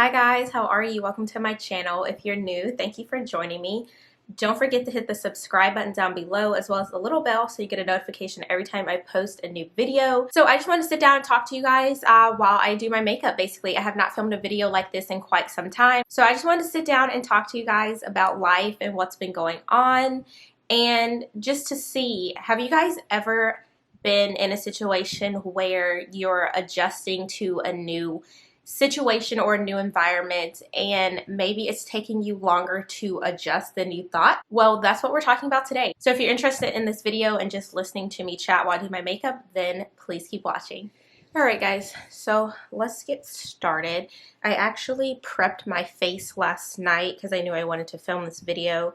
Hi guys, how are you? Welcome to my channel. If you're new, thank you for joining me. Don't forget to hit the subscribe button down below as well as the little bell so you get a notification every time I post a new video. So I just want to sit down and talk to you guys while I do my makeup. Basically, I have not filmed a video like this in quite some time. So I just wanted to sit down and talk to you guys about life and what's been going on, and just to see, have you guys ever been in a situation where you're adjusting to a new situation or a new environment and maybe it's taking you longer to adjust than you thought? Well, that's what we're talking about today. So if you're interested in this video and just listening to me chat while I do my makeup, then please keep watching. Alright guys, so let's get started. I actually prepped my face last night because I knew I wanted to film this video,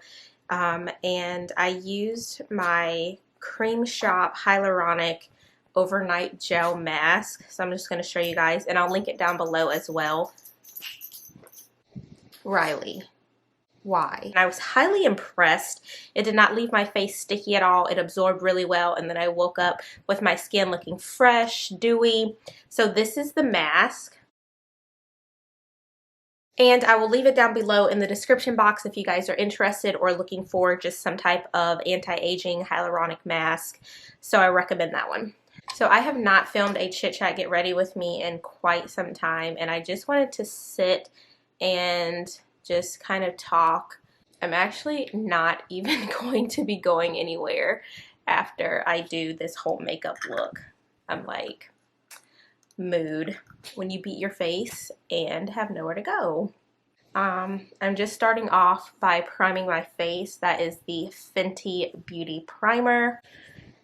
and I used my Cream Shop Hyaluronic overnight gel mask. So I'm just going to show you guys, and I'll link it down below as well. Riley, why? I was highly impressed. It did not leave my face sticky at all. It absorbed really well, and then I woke up with my skin looking fresh, dewy. So this is the mask, and I will leave it down below in the description box if you guys are interested or looking for just some type of anti-aging hyaluronic mask. So I recommend that one. So I have not filmed a chit chat get ready with me in quite some time, and I just wanted to sit and just kind of talk. I'm actually not even going to be going anywhere after I do this whole makeup look. I'm like, mood when you beat your face and have nowhere to go. I'm just starting off by priming my face. That is the Fenty Beauty Primer.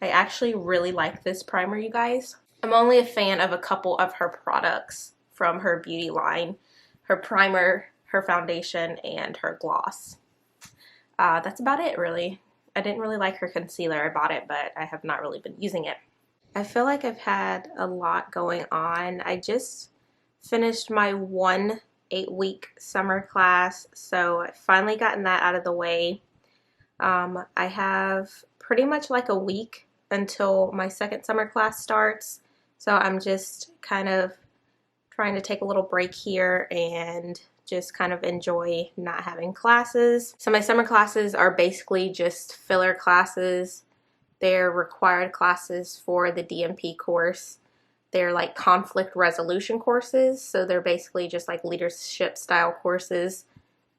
I actually really like this primer, you guys. I'm only a fan of a couple of her products from her beauty line. Her primer, her foundation, and her gloss. That's about it, really. I didn't really like her concealer. I bought it, but I have not really been using it. I feel like I've had a lot going on. I just finished my 1 8-week summer class, so I've finally gotten that out of the way. I have pretty much like a week until my second summer class starts, so I'm just kind of trying to take a little break here and just kind of enjoy not having classes. So my summer classes are basically just filler classes. They're required classes for the DMP course. They're like conflict resolution courses, so they're basically just like leadership style courses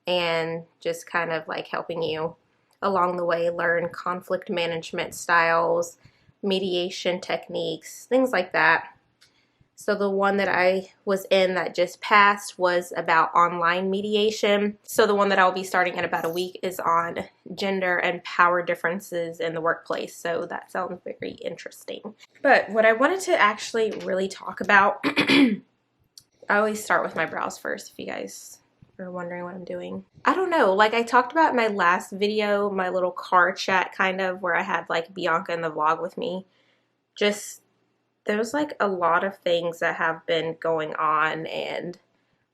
and just kind of like helping you along the way learn conflict management styles, mediation techniques, things like that. So the one that I was in that just passed was about online mediation. So the one that I'll be starting in about a week is on gender and power differences in the workplace. So that sounds very interesting. But what I wanted to actually really talk about, I always start with my brows first if you guys are wondering what I'm doing. I don't know, like I talked about in my last video, my little car chat kind of, where I had like Bianca in the vlog with me. Just, there's like a lot of things that have been going on, and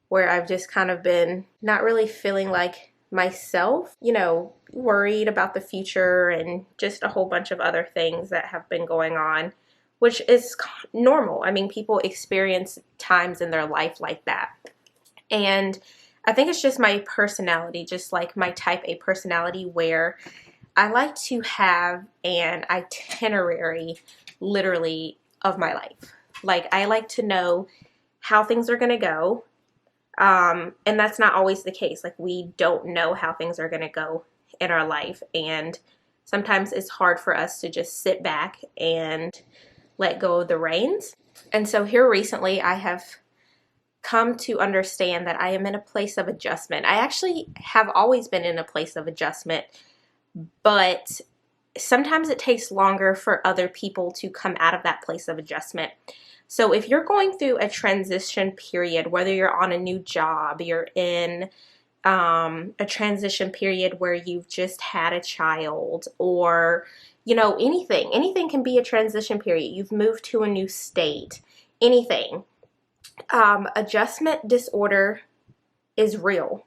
where I've just kind of been not really feeling like myself, you know, worried about the future and just a whole bunch of other things that have been going on, which is normal. I mean, people experience times in their life like that. And I think it's just my personality, just like my type A personality, where I like to have an itinerary, literally, of my life. Like, I like to know how things are going to go, and that's not always the case. Like, we don't know how things are going to go in our life, and sometimes it's hard for us to just sit back and let go of the reins. And so here recently I have come to understand that I am in a place of adjustment. I actually have always been in a place of adjustment, but sometimes it takes longer for other people to come out of that place of adjustment. So if you're going through a transition period, whether you're on a new job, you're in a transition period where you've just had a child, or, you know, anything can be a transition period. You've moved to a new state, anything. Adjustment disorder is real.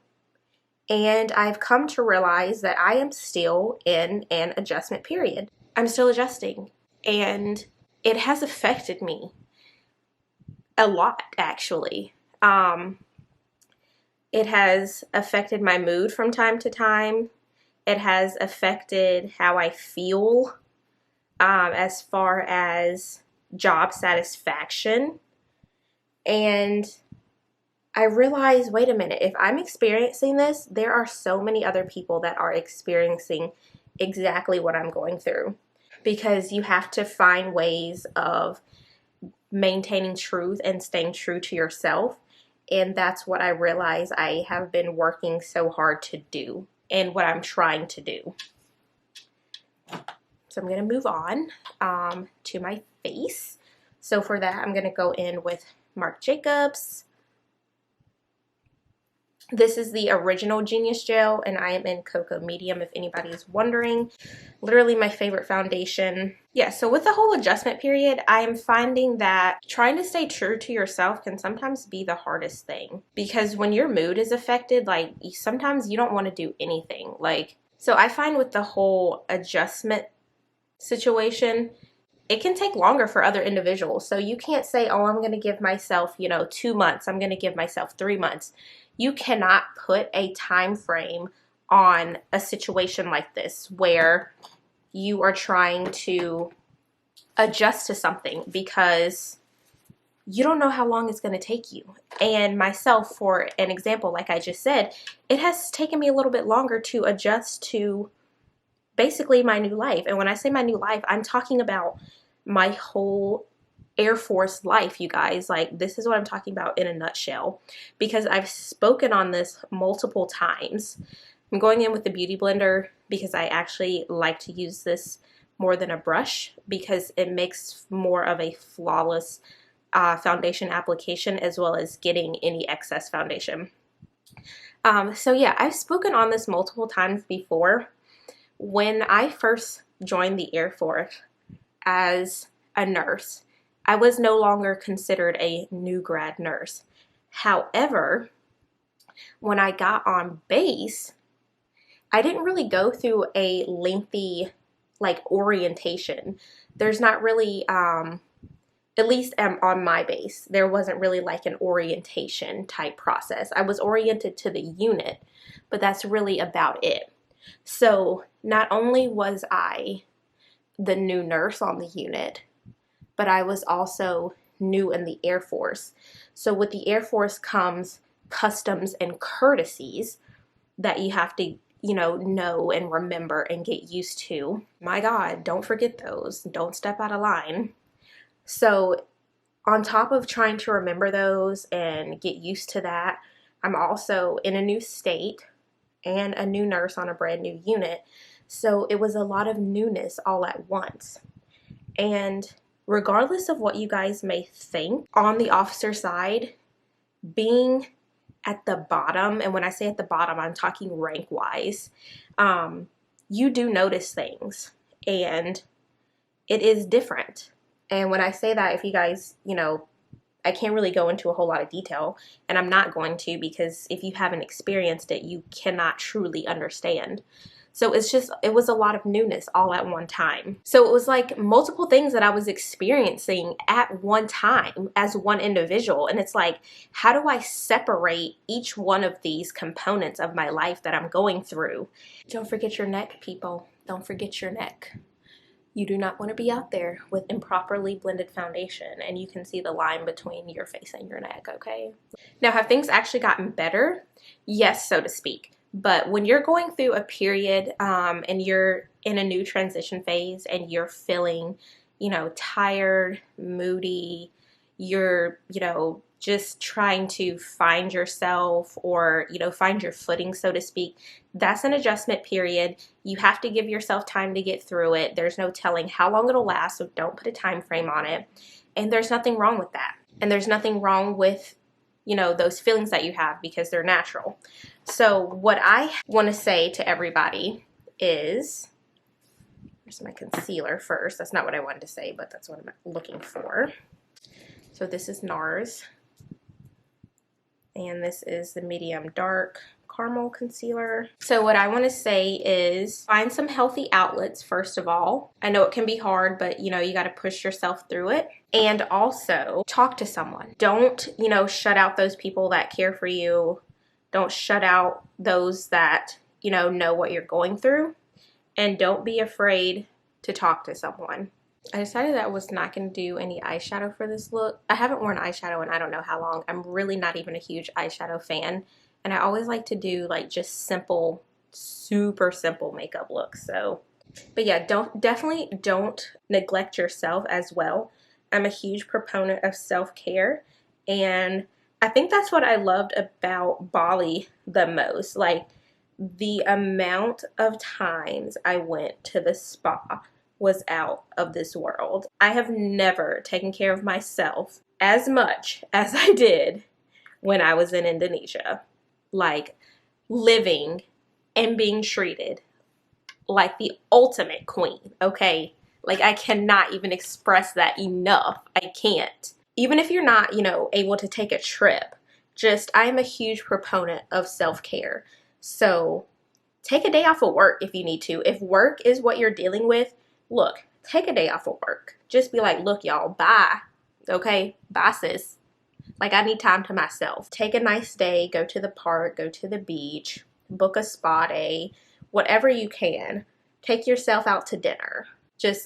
And I've come to realize that I am still in an adjustment period. I'm still adjusting, and it has affected me a lot, actually. It has affected my mood from time to time. It has affected how I feel as far as job satisfaction. And I realized, wait a minute, if I'm experiencing this, there are so many other people that are experiencing exactly what I'm going through. Because you have to find ways of maintaining truth and staying true to yourself. And that's what I realize I have been working so hard to do and what I'm trying to do. So I'm going to move on to my face. So for that, I'm going to go in with Marc Jacobs. This is the original Genius Gel, and I am in Cocoa Medium, if anybody is wondering. Literally my favorite foundation. Yeah, so with the whole adjustment period, I am finding that trying to stay true to yourself can sometimes be the hardest thing. Because when your mood is affected, like, sometimes you don't want to do anything. Like, so I find with the whole adjustment situation, it can take longer for other individuals. So you can't say, oh, I'm going to give myself, 2 months. I'm going to give myself 3 months. You cannot put a time frame on a situation like this where you are trying to adjust to something because you don't know how long it's going to take you. And myself, for an example, like I just said, it has taken me a little bit longer to adjust to basically my new life. And when I say my new life, I'm talking about my whole Air Force life, you guys. Like, this is what I'm talking about in a nutshell, because I've spoken on this multiple times. I'm going in with the Beauty Blender because I actually like to use this more than a brush because it makes more of a flawless foundation application, as well as getting any excess foundation. So yeah, I've spoken on this multiple times before. When I first joined the Air Force as a nurse, I was no longer considered a new grad nurse. However, when I got on base, I didn't really go through a lengthy orientation. There's not really, at least on my base, there wasn't really like an orientation type process. I was oriented to the unit, but that's really about it. So not only was I the new nurse on the unit, but I was also new in the Air Force. So with the Air Force comes customs and courtesies that you have to, know and remember and get used to. My God, don't forget those. Don't step out of line. So on top of trying to remember those and get used to that, I'm also in a new state and a new nurse on a brand new unit. So it was a lot of newness all at once. And regardless of what you guys may think, on the officer side, being at the bottom, and when I say at the bottom, I'm talking rank-wise, you do notice things, and it is different. And when I say that, if you guys, I can't really go into a whole lot of detail, and I'm not going to, because if you haven't experienced it, you cannot truly understand. So it was a lot of newness all at one time. So it was like multiple things that I was experiencing at one time as one individual. And it's like, how do I separate each one of these components of my life that I'm going through? Don't forget your neck, people. Don't forget your neck. You do not want to be out there with improperly blended foundation, and you can see the line between your face and your neck, okay? Now, have things actually gotten better? Yes, so to speak. But when you're going through a period and you're in a new transition phase and you're feeling, tired, moody, you're, just trying to find yourself or, find your footing, so to speak, that's an adjustment period. You have to give yourself time to get through it. There's no telling how long it'll last, so don't put a time frame on it. And there's nothing wrong with that. And there's nothing wrong with, those feelings that you have, because they're natural. So what I want to say to everybody is, here's my concealer first. That's not what I wanted to say, but that's what I'm looking for. So this is NARS. And this is the medium dark caramel concealer. So what I want to say is find some healthy outlets, first of all. I know it can be hard, but you got to push yourself through it. And also talk to someone. Don't, shut out those people that care for you, Don't shut out those that, you know what you're going through. And don't be afraid to talk to someone. I decided that I was not going to do any eyeshadow for this look. I haven't worn eyeshadow in I don't know how long. I'm really not even a huge eyeshadow fan. And I always like to do like just simple, super simple makeup looks. So, but yeah, definitely don't neglect yourself as well. I'm a huge proponent of self-care. And I think that's what I loved about Bali the most. Like, the amount of times I went to the spa was out of this world. I have never taken care of myself as much as I did when I was in Indonesia. Like, living and being treated like the ultimate queen, okay? Like, I cannot even express that enough. I can't. Even if you're not, able to take a trip, I am a huge proponent of self-care. So take a day off of work if you need to. If work is what you're dealing with, look, take a day off of work. Just be like, look, y'all, bye. Okay? Bye, sis. Like, I need time to myself. Take a nice day, go to the park, go to the beach, book a spa day, whatever you can. Take yourself out to dinner.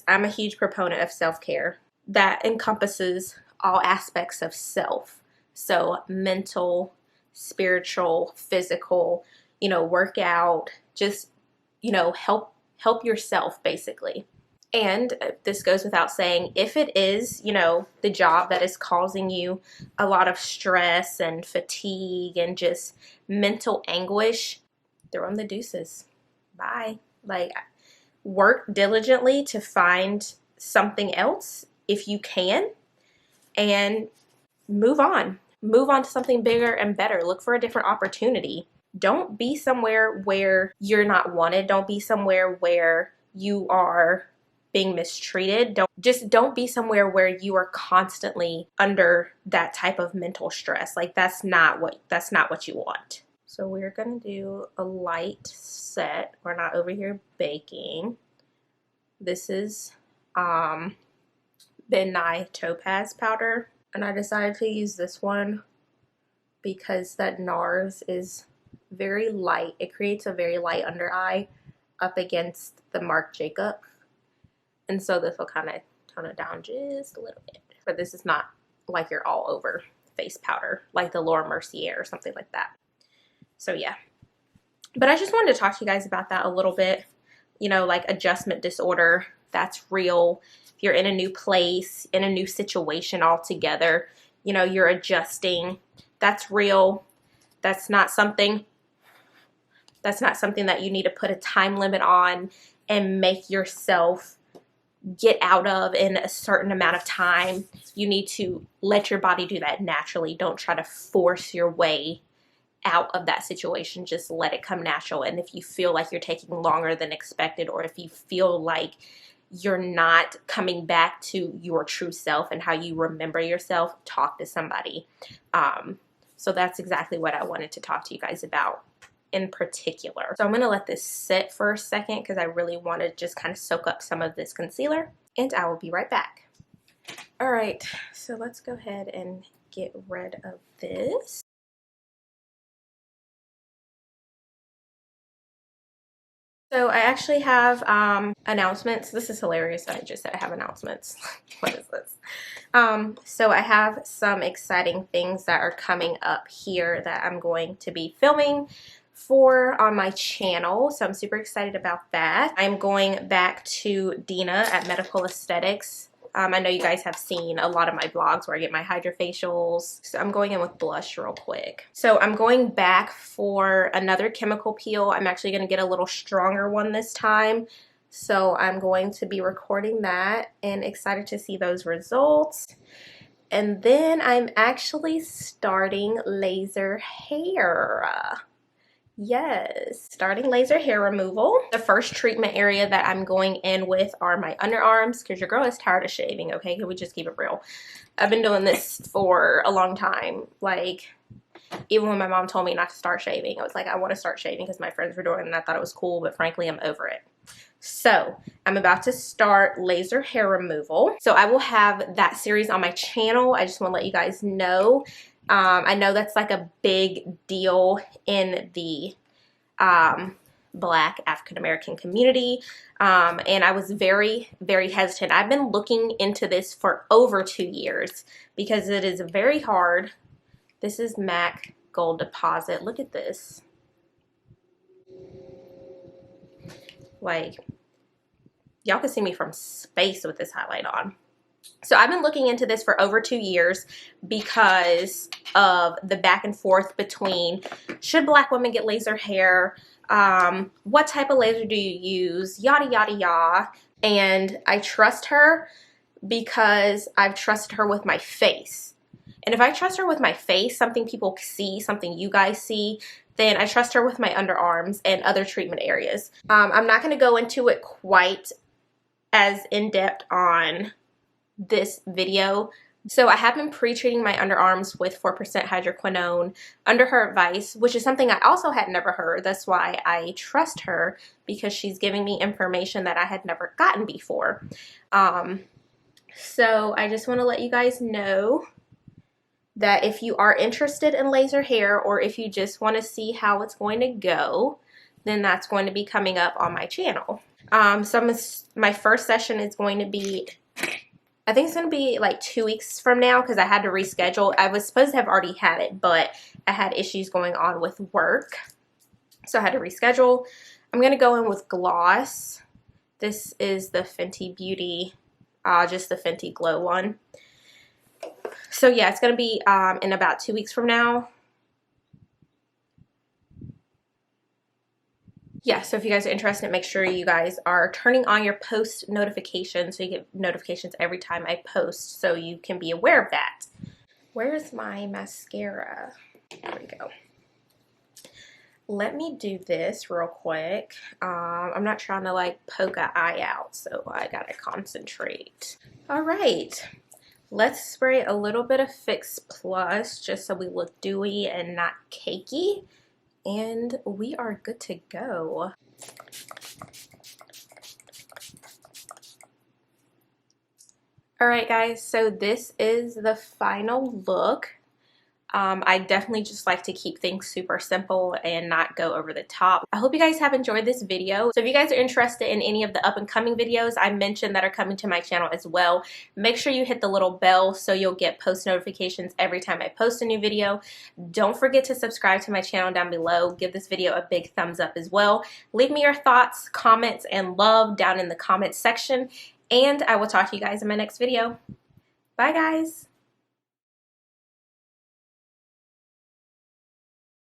I'm a huge proponent of self-care. That encompasses all aspects of self. So mental, spiritual, physical, work out, help yourself basically. And this goes without saying, if it is, the job that is causing you a lot of stress and fatigue and just mental anguish, throw in the deuces. Bye. Like, work diligently to find something else if you can, and move on. Move on to something bigger and better. Look for a different opportunity. Don't be somewhere where you're not wanted. Don't be somewhere where you are being mistreated. Don't be somewhere where you are constantly under that type of mental stress. Like, that's not what you want. So we're gonna do a light set. We're not over here baking. This is Midnight Topaz powder, and I decided to use this one because that NARS is very light. It creates a very light under eye up against the Marc Jacob, and so this will kind of tone it down just a little bit. But this is not like your all over face powder like the Laura Mercier or something like that. So yeah, but I just wanted to talk to you guys about that a little bit. Like, adjustment disorder, that's real. If you're in a new place, in a new situation altogether, you're adjusting, that's real. That's not something that you need to put a time limit on and make yourself get out of in a certain amount of time. You need to let your body do that naturally. Don't try to force your way out of that situation. Just let it come natural. And if you feel like you're taking longer than expected, or if you feel like you're not coming back to your true self and how you remember yourself, talk to somebody. So that's exactly what I wanted to talk to you guys about in particular. So I'm going to let this sit for a second because I really want to just kind of soak up some of this concealer, and I will be right back. All right, so let's go ahead and get rid of this. So I actually have announcements. This is hilarious that I just said I have announcements. What is this? So I have some exciting things that are coming up here that I'm going to be filming on my channel. So I'm super excited about that. I'm going back to Dina at Medical Aesthetics. I know you guys have seen a lot of my vlogs where I get my hydrofacials. So I'm going in with blush real quick. So I'm going back for another chemical peel. I'm actually going to get a little stronger one this time. So I'm going to be recording that and excited to see those results. And then I'm actually starting laser hair. Yes, starting laser hair removal. The first treatment area that I'm going in with are my underarms, because your girl is tired of shaving, okay? Can we just keep it real? I've been doing this for a long time. Like, even when my mom told me not to start shaving, I was like, I want to start shaving because my friends were doing it and I thought it was cool, but frankly, I'm over it. So I'm about to start laser hair removal. So I will have that series on my channel. I just want to let you guys know. I know that's like a big deal in the Black African American community, and I was very, very hesitant. I've been looking into this for over 2 years because it is very hard. This is MAC Gold Deposit. Look at this. Like, y'all can see me from space with this highlight on. So I've been looking into this for over 2 years because of the back and forth between, should Black women get laser hair? What type of laser do you use? Yada, yada, yada. And I trust her because I've trusted her with my face. And if I trust her with my face, something people see, something you guys see, then I trust her with my underarms and other treatment areas. I'm not going to go into it quite as in-depth on this video. So I have been pre-treating my underarms with 4% hydroquinone under her advice, which is something I also had never heard. That's why I trust her, because she's giving me information that I had never gotten before. So I just want to let you guys know that if you are interested in laser hair, or if you just want to see how it's going to go, then that's going to be coming up on my channel. So my first session is going to be, I think it's going to be like 2 weeks from now, because I had to reschedule. I was supposed to have already had it, but I had issues going on with work, so I had to reschedule. I'm going to go in with gloss. This is the Fenty Beauty, just the Fenty Glow one. So yeah, it's going to be in about 2 weeks from now. Yeah, so if you guys are interested, make sure you guys are turning on your post notifications so you get notifications every time I post, so you can be aware of that. Where's my mascara? There we go. Let me do this real quick. I'm not trying to like poke an eye out, so I gotta concentrate. All right. Let's spray a little bit of Fix Plus just so we look dewy and not cakey. And we are good to go. Alright guys, so this is the final look. I definitely just like to keep things super simple and not go over the top. I hope you guys have enjoyed this video. So if you guys are interested in any of the up and coming videos I mentioned that are coming to my channel as well, make sure you hit the little bell so you'll get post notifications every time I post a new video. Don't forget to subscribe to my channel down below. Give this video a big thumbs up as well. Leave me your thoughts, comments, and love down in the comments section. And I will talk to you guys in my next video. Bye guys!